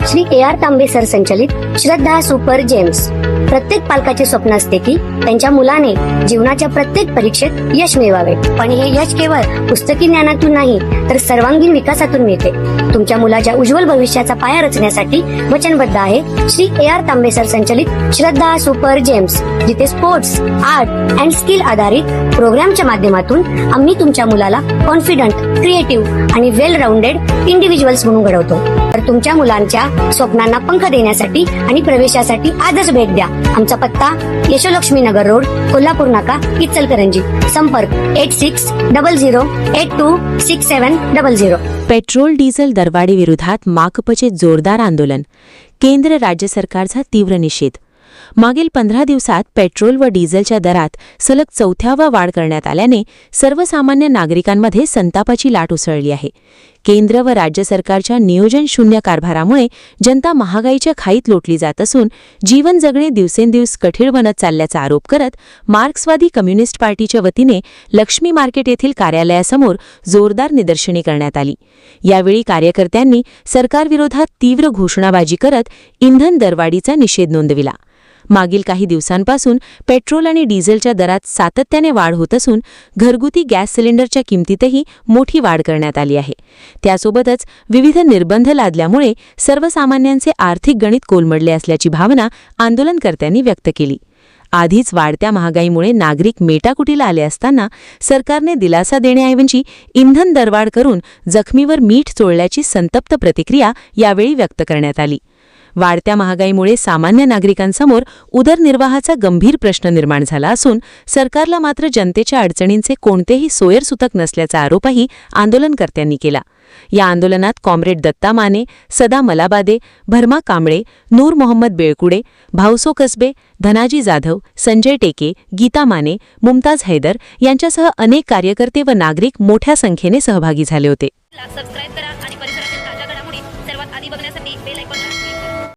Shri AR तांबे sir संचलित श्रद्धा super gems. प्रत्येक पालकाचे स्वप्न असते की त्यांच्या मुलाने जीवनाच्या प्रत्येक परीक्षेत यश मिळवावे, पण हे यश केवळ पुस्तकी ज्ञानातून नाही तर सर्वांगीण विकासातून मिळते. तुमच्या मुलाच्या उज्ज्वल भविष्याचा पाया रचण्यासाठी वचनबद्ध आहे श्री AR तांबे सर संचलित श्रद्धा सुपर जेम्स, जिथे स्पोर्ट्स, आर्ट अँड स्किल आधारित प्रोग्रामच्या माध्यमातून आम्ही तुमच्या मुलाला कॉन्फिडंट, क्रिएटिव्ह आणि वेल राऊंडेड इंडिव्हिज्युअल्स म्हणून घडवतो. तर तुमच्या मुलांच्या स्वप्नांना पंख देण्यासाठी आणि प्रवेशासाठी आजच भेट द्या. आमचा पत्ता यशोलक्ष्मी नगर रोड, कोल्हापूर नाका, इचलकरंजी. संपर्क 8600826700. पेट्रोल डिझेल दरवाढी विरोधात माकपचे जोरदार आंदोलन. केंद्र राज्य सरकारचा तीव्र निषेध. मागील 15 दिवसात पेट्रोल व डिझेलच्या दरात सलग 4थ्या वाढ करण्यात आल्याने सर्वसामान्य नागरिकांमध्ये संतापाची लाट उसळली आहे. केंद्र व राज्य सरकारच्या नियोजन शून्य कारभारामुळे जनता महागाईच्या खाईत लोटली जात असून जीवन जगणे दिवसेंदिवस कठीण बनत चालल्याचा आरोप करत मार्क्सवादी कम्युनिस्ट पार्टीच्या वतीने लक्ष्मी मार्केट येथील कार्यालयासमोर जोरदार निदर्शने करण्यात आली. यावेळी कार्यकर्त्यांनी सरकारविरोधात तीव्र घोषणाबाजी करत इंधन दरवाढीचा निषेध नोंदविला. मागील काही दिवसांपासून पेट्रोल आणि डिझेलच्या दरात सातत्याने वाढ होत असून घरगुती गॅस सिलेंडरच्या किमतीतही मोठी वाढ करण्यात आली आहे. त्यासोबतच विविध निर्बंध लादल्यामुळे सर्वसामान्यांचे आर्थिक गणित कोलमडले असल्याची भावना आंदोलनकर्त्यांनी व्यक्त केली. आधीच वाढत्या महागाईमुळे नागरिक मेटाकुटीला आले असताना सरकारने दिलासा देण्याऐवजी इंधन दरवाढ करून जखमीवर मीठ चोळल्याची संतप्त प्रतिक्रिया यावेळी व्यक्त करण्यात आली. वाढत्या महागाईमुळे सामान्य नागरिकांसमोर उदरनिर्वाहाचा गंभीर प्रश्न निर्माण झाला असून सरकारला मात्र जनतेच्या अडचणींचे कोणतेही सोयरसूतक नसल्याचा आरोपही आंदोलनकर्त्यांनी केला. या आंदोलनात कॉम्रेड दत्ता माने, सदा मलाबादे, भरमा कांबळे, नूर मोहम्मद बेळकुडे, भाऊसो कसबे, धनाजी जाधव, संजय टेके, गीता माने, मुमताज हैदर यांच्यासह अनेक कार्यकर्ते व नागरिक मोठ्या संख्येने सहभागी झाले होते.